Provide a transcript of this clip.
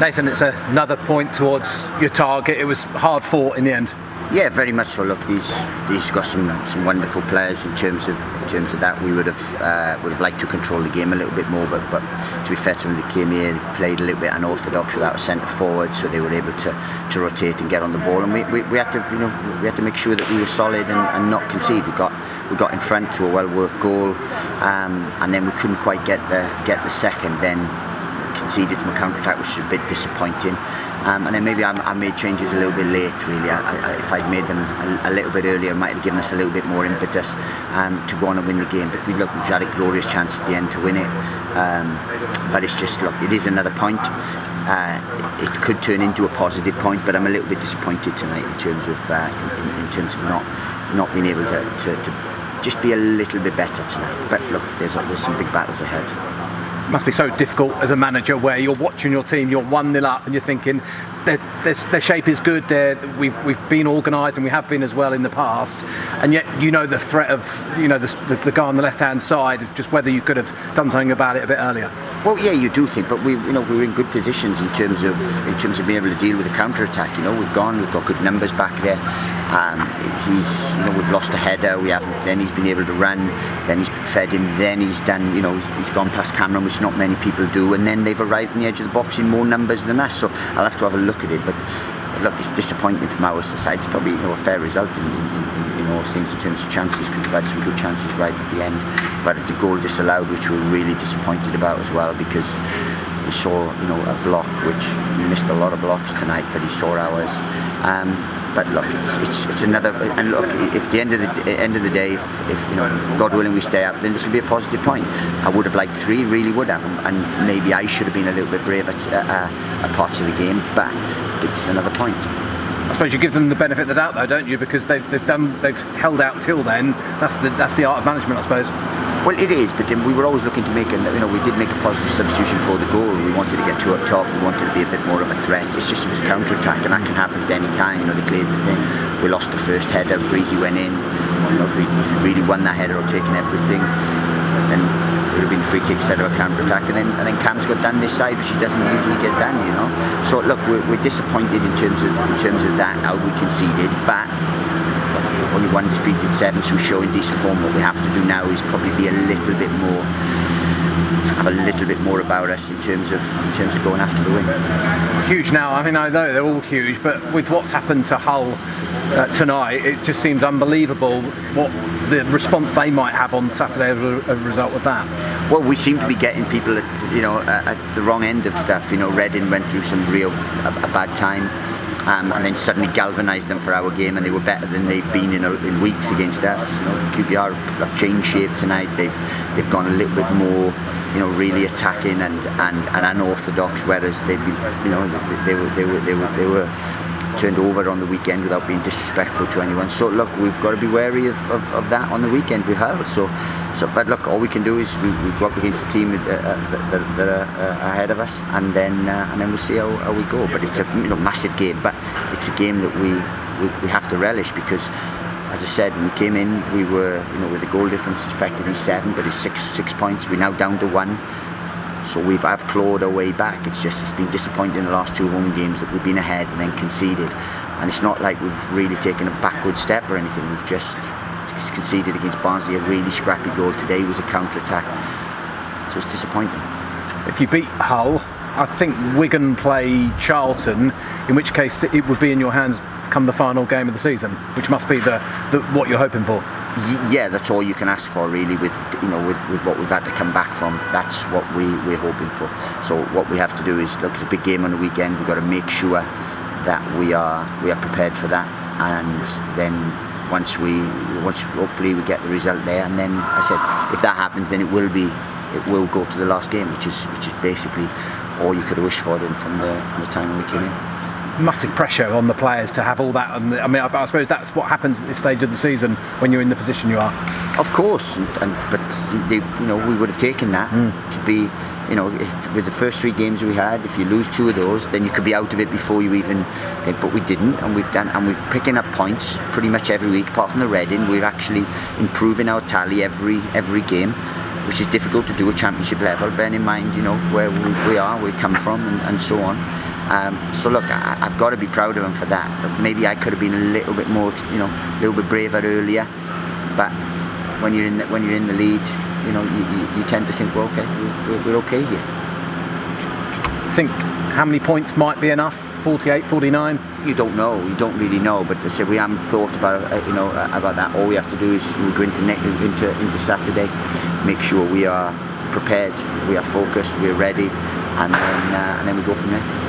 Nathan, it's another point towards your target. It was hard fought in the end. Yeah, very much so. Look, he's got some wonderful players in terms of that. We would have liked to control the game a little bit more, but to be fair to them, they came here, they played a little bit unorthodox without a centre forward, so they were able to rotate and get on the ball. And we had to make sure that we were solid and not concede. We got in front to a well worked goal, and then we couldn't quite get the second. Then conceded from a counter attack, which is a bit disappointing. And then maybe I made changes a little bit late, really. If I'd made them a little bit earlier, it might have given us a little bit more impetus to go on and win the game. But we've had a glorious chance at the end to win it. But it's just, look, it is another point. It could turn into a positive point, but I'm a little bit disappointed tonight in terms of not being able to just be a little bit better tonight. But look, there's some big battles ahead. Must be so difficult as a manager where you're watching your team, you're 1-0 up and you're thinking their shape is good, we've been organised and we have been as well in the past, and yet the threat of the guy on the left hand side, just whether you could have done something about it a bit earlier. Well, yeah, you do think, but we were in good positions in terms of being able to deal with the counter attack. We've got good numbers back there. We've lost a header, we haven't. Then he's been able to run. Then he's fed him. Then he's done. He's gone past Cameron, which not many people do. And then they've arrived on the edge of the box in more numbers than us. So I'll have to have a look at it. But look, it's disappointing from our side. It's probably a fair result in all things in terms of chances, because we've had some good chances right at the end. But the goal disallowed, which we're really disappointed about as well, because he saw a block, which he missed a lot of blocks tonight, but he saw ours. But look, it's another. And look, if the end of the day, if God willing we stay up, then this will be a positive point. I would have liked 3, really would have, and maybe I should have been a little bit braver at parts of the game. But it's another point. I suppose you give them the benefit of the doubt, though, don't you? Because they've held out till then. That's the art of management, I suppose. Well, it is, but we were always looking to make we did make a positive substitution for the goal. We wanted to get 2 up top. We wanted to be a bit more of a threat. It's just it was a counter attack, and that can happen at any time. They cleared the thing. We lost the first header. Breezy went in. If we really won that header or taken everything, then it would have been a free kick instead of a counter attack. And then Cam's got done this side, which he doesn't usually get done. So look, we're disappointed in terms of that, how we conceded, but only 1 defeated, 7, so showing decent form. What we have to do now is probably be have a little bit more about us in terms of going after the win. Huge now. I mean, I know they're all huge, but with what's happened to Hull tonight, it just seems unbelievable what the response they might have on Saturday as a result of that. Well, we seem to be getting people at the wrong end of stuff. Reading went through some real a bad time. And then suddenly galvanised them for our game, and they were better than they've been in weeks against us. QPR have changed shape tonight. They've gone a little bit more, really attacking and unorthodox. Whereas they've been, they were turned over on the weekend without being disrespectful to anyone. So look, we've got to be wary of that on the weekend with Hull. But look, all we can do is we go up against the team that are ahead of us, and then we'll see how we go. But it's a massive game, but it's a game that we have to relish, because, as I said, when we came in, we were with the goal difference effectively 7, but it's 6 points. We're now down to 1. So I've clawed our way back. It's been disappointing in the last 2 home games that we've been ahead and then conceded. And it's not like we've really taken a backward step or anything. We've just conceded against Barnsley a really scrappy goal. Today was a counter-attack. So it's disappointing. If you beat Hull, I think Wigan play Charlton, in which case it would be in your hands come the final game of the season, which must be the what you're hoping for. Yeah, that's all you can ask for, really, with what we've had to come back from. That's what we're hoping for. So what we have to do is, look, it's a big game on the weekend. We've got to make sure that we are prepared for that, and then once hopefully we get the result there, and then I said if that happens, then it will go to the last game, which is basically all you could have wished for from the time when we came in. Massive pressure on the players to have all that. I mean, I suppose that's what happens at this stage of the season when you're in the position you are. Of course, but we would have taken that to be. With the first 3 games we had, if you lose 2 of those, then you could be out of it before you even. But we didn't, and we're picking up points pretty much every week. Apart from the Reading, we're actually improving our tally every game, which is difficult to do at championship level. Bearing in mind, where we are, where we come from, and so on. So look, I've got to be proud of him for that. But maybe I could have been a little bit more, a little bit braver earlier. But when you're in the lead, you tend to think, well, okay, we're okay here. Think how many points might be enough? 48, 49? You don't know. You don't really know. But say we haven't thought about about that. All we have to do is we go into Saturday, make sure we are prepared, we are focused, we're ready, and then we go from there.